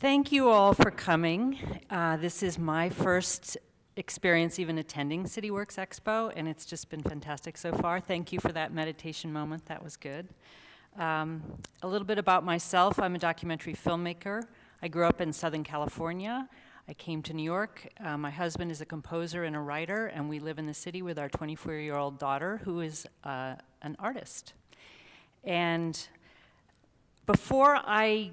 Thank you all for coming. This is my first experience even attending CityWorks Expo, and it's just been fantastic so far. Thank you for that meditation moment. That was good. A little bit about myself. I'm a documentary filmmaker. I grew up in Southern California. I came to New York. My husband is a composer and a writer, and we live in the city with our 24-year-old daughter, who is an artist. And before I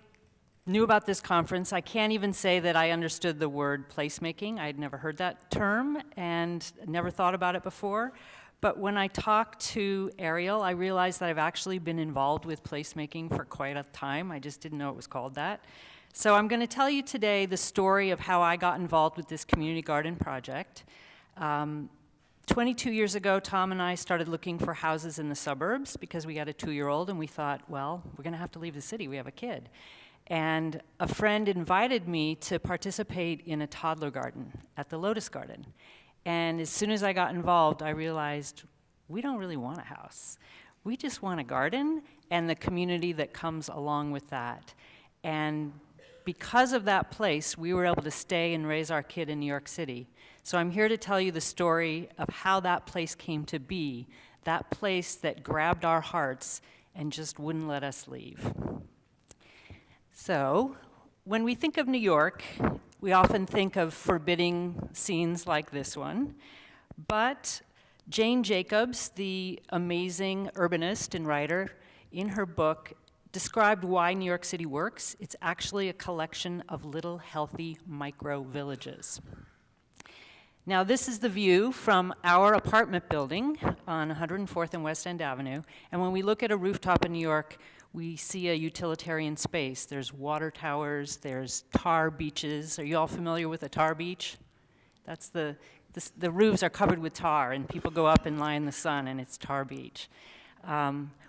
knew about this conference, I can't even say that I understood the word placemaking. I had never heard that term and never thought about it before. But when I talked to Ariel, I realized that I've actually been involved with placemaking for quite a time. I just didn't know it was called that. So I'm going to tell you today the story of how I got involved with this community garden project. 22 years ago, Tom and I started looking for houses in the suburbs because we got a 2-year-old, and we thought, well, we're going to have to leave the city. We have a kid. And a friend invited me to participate in a toddler garden at the Lotus Garden. And as soon as I got involved, I realized we don't really want a house. We just want a garden and the community that comes along with that. And because of that place, we were able to stay and raise our kid in New York City. So I'm here to tell you the story of how that place came to be, that place that grabbed our hearts and just wouldn't let us leave. So, when we think of New York, we often think of forbidding scenes like this one. But Jane Jacobs, the amazing urbanist and writer, in her book described why New York City works. It's actually a collection of little healthy micro-villages. Now, this is the view from our apartment building on 104th and West End Avenue. And when we look at a rooftop in New York, we see a utilitarian space. There's water towers, there's tar beaches. Are you all familiar with a tar beach? That's the roofs are covered with tar, and people go up and lie in the sun, and it's tar beach.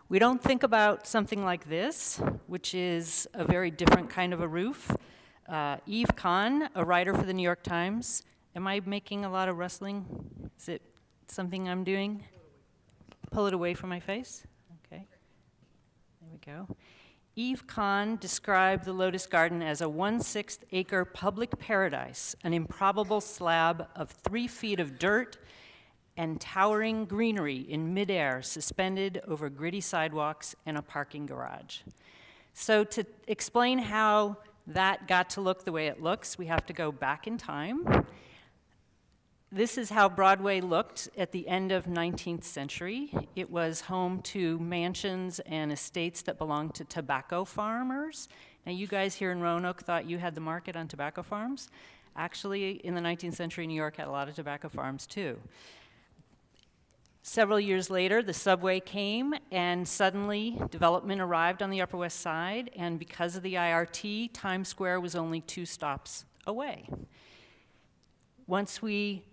We don't think about something like this, which is a very different kind of a roof. Eve Kahn, a writer for the New York Times. Am I making a lot of rustling? Is it something I'm doing? Pull it away from my face? Okay. There we go. Eve Kahn described the Lotus Garden as a 1/6 acre public paradise, an improbable slab of 3 feet of dirt and towering greenery in midair, suspended over gritty sidewalks and a parking garage. So to explain how that got to look the way it looks, we have to go back in time. This is how Broadway looked at the end of 19th century. It was home to mansions and estates that belonged to tobacco farmers. Now, you guys here in Roanoke thought you had the market on tobacco farms. Actually, in the 19th century, New York had a lot of tobacco farms, too. Several years later, the subway came, and suddenly development arrived on the Upper West Side, and because of the IRT, Times Square was only 2 stops away. Once the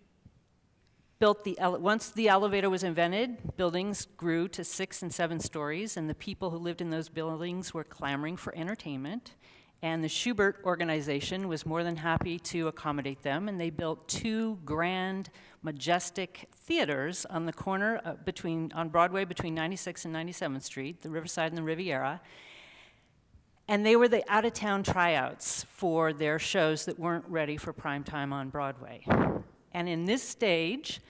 elevator was invented, buildings grew to 6 and 7 stories, and the people who lived in those buildings were clamoring for entertainment. And the Schubert organization was more than happy to accommodate them, and they built 2 grand, majestic theaters on the corner on Broadway between 96th and 97th Street, the Riverside and the Riviera. And they were the out-of-town tryouts for their shows that weren't ready for prime time on Broadway. And in this stage,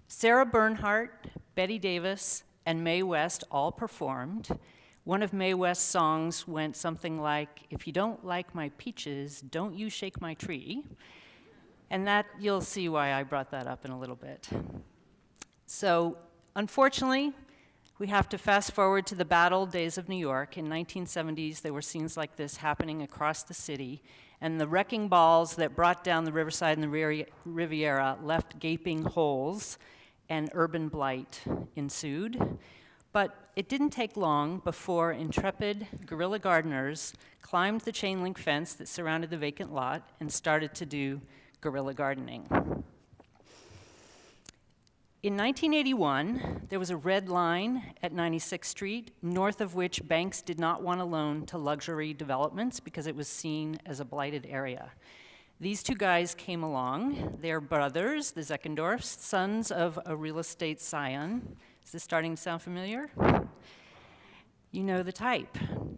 Sarah Bernhardt, Betty Davis, and Mae West all performed. One of Mae West's songs went something like, "If you don't like my peaches, don't you shake my tree." And that, you'll see why I brought that up in a little bit. So, unfortunately, we have to fast forward to the bad old days of New York. In 1970s, there were scenes like this happening across the city, and the wrecking balls that brought down the Riverside and the Riviera left gaping holes, and urban blight ensued. But it didn't take long before intrepid guerrilla gardeners climbed the chain link fence that surrounded the vacant lot and started to do guerrilla gardening. In 1981, there was a red line at 96th Street, north of which banks did not want to loan to luxury developments because it was seen as a blighted area. These 2 guys came along. They're brothers, the Zeckendorfs, sons of a real estate scion. Is this starting to sound familiar? You know the type.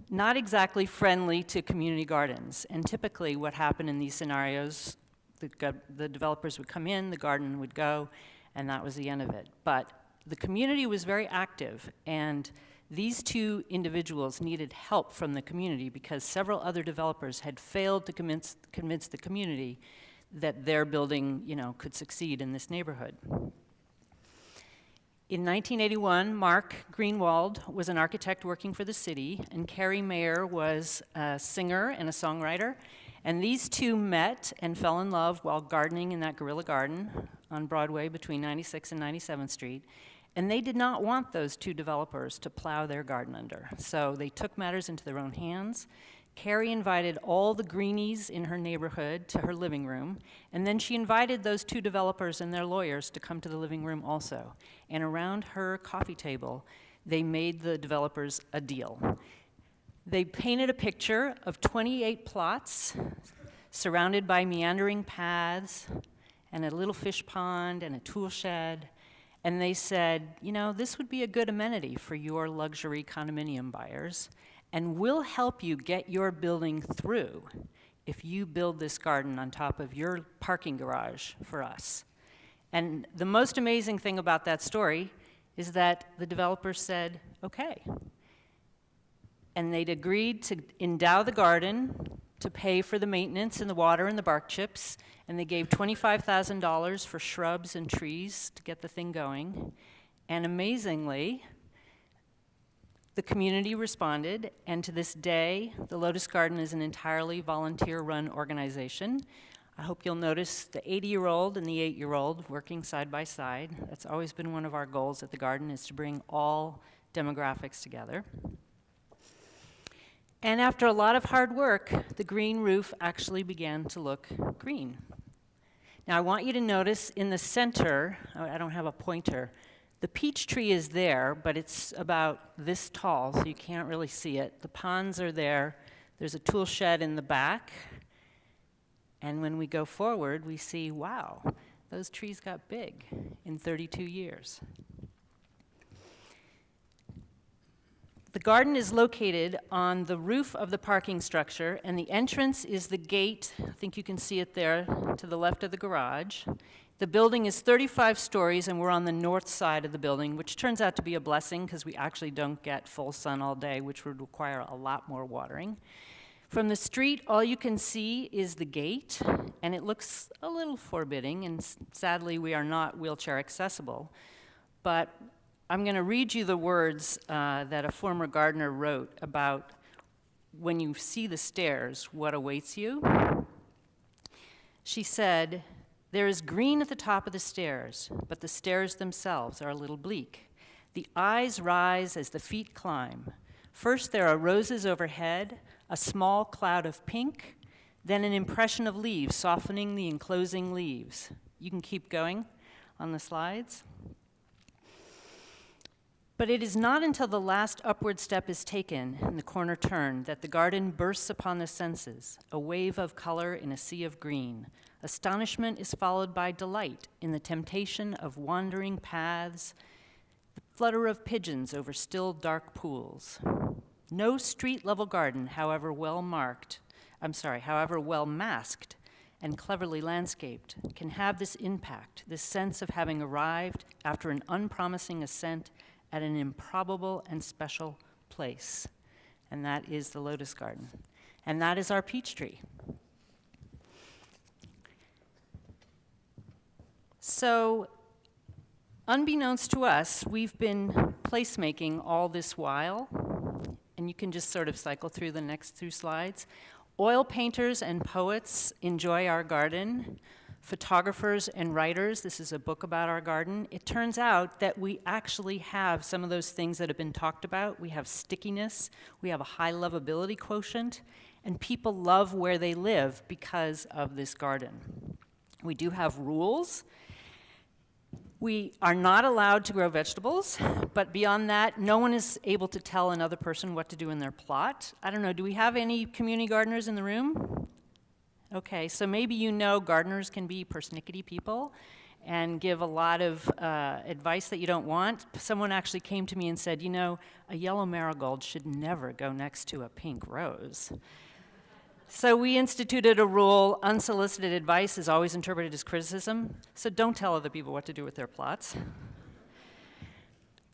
Not exactly friendly to community gardens. And typically what happened in these scenarios, the developers would come in, the garden would go, and that was the end of it. But the community was very active, and these two individuals needed help from the community because several other developers had failed to convince the community that their building, could succeed in this neighborhood. In 1981, Mark Greenwald was an architect working for the city, and Carrie Mayer was a singer and a songwriter. And these two met and fell in love while gardening in that guerrilla garden on Broadway between 96th and 97th Street. And they did not want those two developers to plow their garden under. So they took matters into their own hands. Carrie invited all the greenies in her neighborhood to her living room, and then she invited those two developers and their lawyers to come to the living room also. And around her coffee table, they made the developers a deal. They painted a picture of 28 plots surrounded by meandering paths and a little fish pond and a tool shed. And they said, this would be a good amenity for your luxury condominium buyers, and we'll help you get your building through if you build this garden on top of your parking garage for us. And the most amazing thing about that story is that the developers said, okay. And they'd agreed to endow the garden, to pay for the maintenance and the water and the bark chips, and they gave $25,000 for shrubs and trees to get the thing going. And amazingly, the community responded, and to this day, the Lotus Garden is an entirely volunteer-run organization. I hope you'll notice the 80-year-old and the 8-year-old working side by side. That's always been one of our goals at the garden, is to bring all demographics together. And after a lot of hard work, the green roof actually began to look green. Now I want you to notice in the center, I don't have a pointer, the peach tree is there, but it's about this tall, so you can't really see it. The ponds are there. There's a tool shed in the back. And when we go forward, we see, wow, those trees got big in 32 years. The garden is located on the roof of the parking structure, and the entrance is the gate. I think you can see it there to the left of the garage. The building is 35 stories, and we're on the north side of the building, which turns out to be a blessing because we actually don't get full sun all day, which would require a lot more watering. From the street, all you can see is the gate, and it looks a little forbidding, and sadly, we are not wheelchair accessible. But I'm going to read you the words that a former gardener wrote about when you see the stairs, what awaits you. She said, "There is green at the top of the stairs, but the stairs themselves are a little bleak. The eyes rise as the feet climb. First there are roses overhead, a small cloud of pink, then an impression of leaves softening the enclosing leaves." You can keep going on the slides. But it is not until the last upward step is taken and the corner turned that the garden bursts upon the senses, a wave of color in a sea of green. Astonishment is followed by delight in the temptation of wandering paths, the flutter of pigeons over still dark pools. No street-level garden, however well masked and cleverly landscaped, can have this impact, this sense of having arrived after an unpromising ascent at an improbable and special place. And that is the Lotus Garden. And that is our peach tree. So, unbeknownst to us, we've been placemaking all this while, and you can just sort of cycle through the next few slides. Oil painters and poets enjoy our garden. Photographers and writers, this is a book about our garden. It turns out that we actually have some of those things that have been talked about. We have stickiness, we have a high lovability quotient, and people love where they live because of this garden. We do have rules. We are not allowed to grow vegetables, but beyond that, no one is able to tell another person what to do in their plot. I don't know, do we have any community gardeners in the room? Okay, so maybe you know gardeners can be persnickety people, and give a lot of advice that you don't want. Someone actually came to me and said, you know, a yellow marigold should never go next to a pink rose. So we instituted a rule: unsolicited advice is always interpreted as criticism, so don't tell other people what to do with their plots.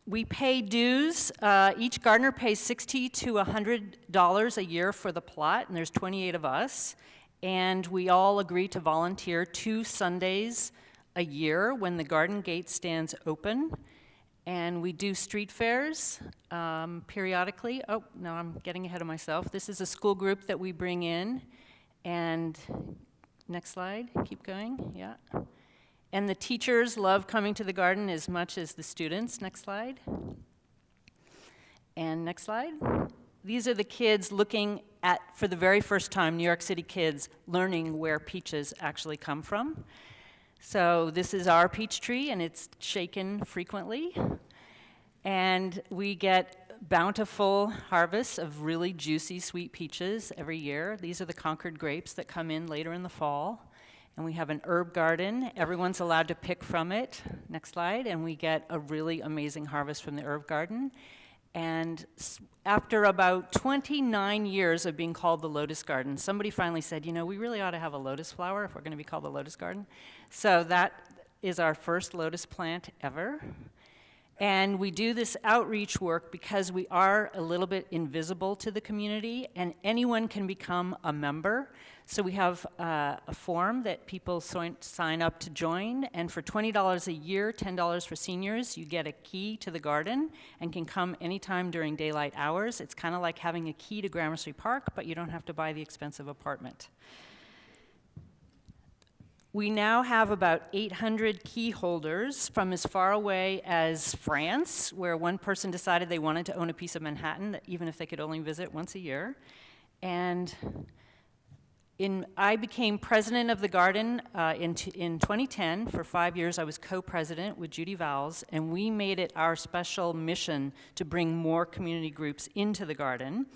We pay dues. Each gardener pays $60 to $100 a year for the plot, and there's 28 of us. And we all agree to volunteer 2 Sundays a year when the garden gate stands open. And we do street fairs periodically. Oh, no, I'm getting ahead of myself. This is a school group that we bring in. And next slide, keep going, yeah. And the teachers love coming to the garden as much as the students. Next slide. And next slide. These are the kids looking at, for the very first time, New York City kids learning where peaches actually come from. So this is our peach tree, and it's shaken frequently. And we get bountiful harvests of really juicy, sweet peaches every year. These are the Concord grapes that come in later in the fall. And we have an herb garden. Everyone's allowed to pick from it. Next slide. And we get a really amazing harvest from the herb garden. And after about 29 years of being called the Lotus Garden, somebody finally said, you know, we really ought to have a lotus flower if we're going to be called the Lotus Garden. So that is our first lotus plant ever. And we do this outreach work because we are a little bit invisible to the community, and anyone can become a member. So we have a form that people sign up to join, and for $20 a year, $10 for seniors, you get a key to the garden and can come anytime during daylight hours. It's kind of like having a key to Gramercy Park, but you don't have to buy the expensive apartment. We now have about 800 key holders from as far away as France, where one person decided they wanted to own a piece of Manhattan, even if they could only visit once a year. And I became president of the garden in 2010. For 5 years, I was co-president with Judy Vowles, and we made it our special mission to bring more community groups into the garden.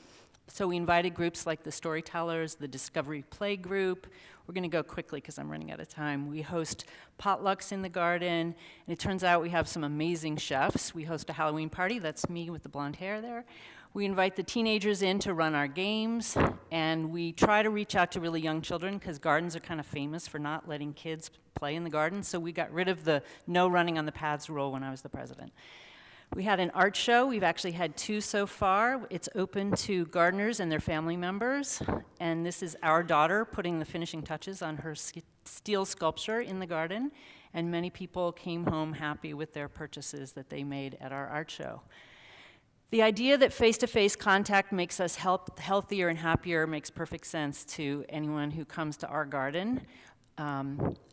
So we invited groups like the Storytellers, the Discovery Play Group. We're going to go quickly because I'm running out of time. We host potlucks in the garden, and it turns out we have some amazing chefs. We host a Halloween party. That's me with the blonde hair there. We invite the teenagers in to run our games, and we try to reach out to really young children because gardens are kind of famous for not letting kids play in the garden. So we got rid of the no running on the paths rule when I was the president. We had an art show. We've actually had 2 so far. It's open to gardeners and their family members. And this is our daughter putting the finishing touches on her steel sculpture in the garden. And many people came home happy with their purchases that they made at our art show. The idea that face-to-face contact makes us healthier and happier makes perfect sense to anyone who comes to our garden.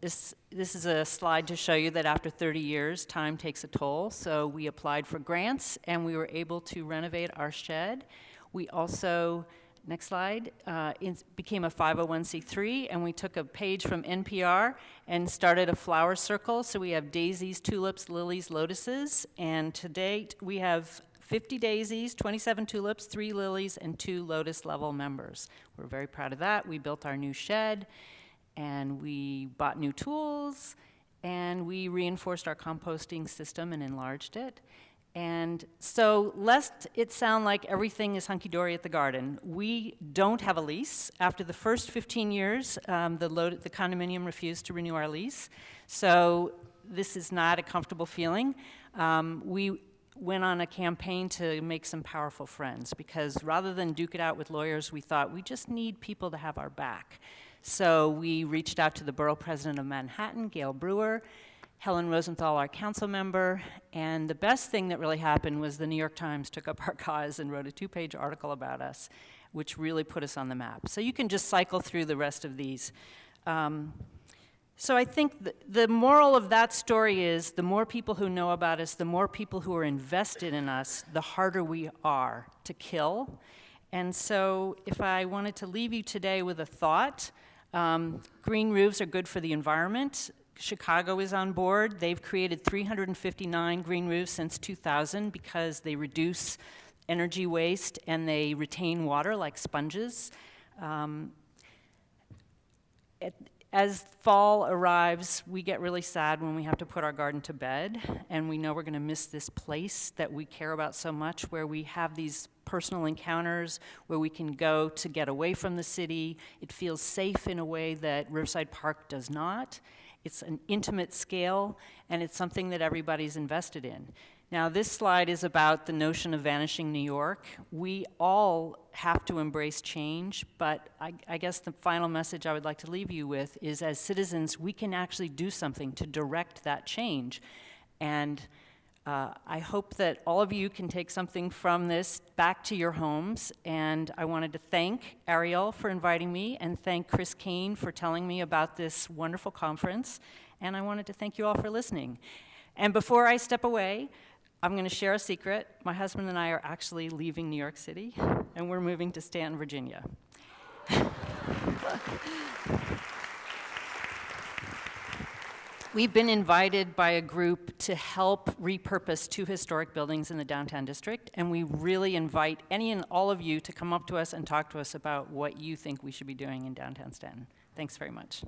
This is a slide to show you that after 30 years, time takes a toll. So we applied for grants, and we were able to renovate our shed. We also, next slide, became a 501c3, and we took a page from NPR and started a flower circle. So we have daisies, tulips, lilies, lotuses, and to date, we have 50 daisies, 27 tulips, 3 lilies, and 2 lotus level members. We're very proud of that. We built our new shed, and we bought new tools, and we reinforced our composting system and enlarged it. And so lest it sound like everything is hunky-dory at the garden, we don't have a lease. After the first 15 years, the condominium refused to renew our lease. So this is not a comfortable feeling. We went on a campaign to make some powerful friends, because rather than duke it out with lawyers, we thought we just need people to have our back. So we reached out to the borough president of Manhattan, Gail Brewer, Helen Rosenthal, our council member, and the best thing that really happened was the New York Times took up our cause and wrote a 2-page article about us, which really put us on the map. So you can just cycle through the rest of these. So I think the moral of that story is the more people who know about us, the more people who are invested in us, the harder we are to kill. And so if I wanted to leave you today with a thought, green roofs are good for the environment. Chicago is on board. They've created 359 green roofs since 2000 because they reduce energy waste and they retain water like sponges. As fall arrives, we get really sad when we have to put our garden to bed, and we know we're going to miss this place that we care about so much, where we have these personal encounters, where we can go to get away from the city. It feels safe in a way that Riverside Park does not. It's an intimate scale, and it's something that everybody's invested in. Now, this slide is about the notion of vanishing New York. We all have to embrace change, but I guess the final message I would like to leave you with is, as citizens, we can actually do something to direct that change. And I hope that all of you can take something from this back to your homes. And I wanted to thank Ariel for inviting me, and thank Chris Kane for telling me about this wonderful conference. And I wanted to thank you all for listening. And before I step away, I'm going to share a secret. My husband and I are actually leaving New York City, and we're moving to Staunton, Virginia. We've been invited by a group to help repurpose 2 historic buildings in the downtown district, and we really invite any and all of you to come up to us and talk to us about what you think we should be doing in downtown Staunton. Thanks very much.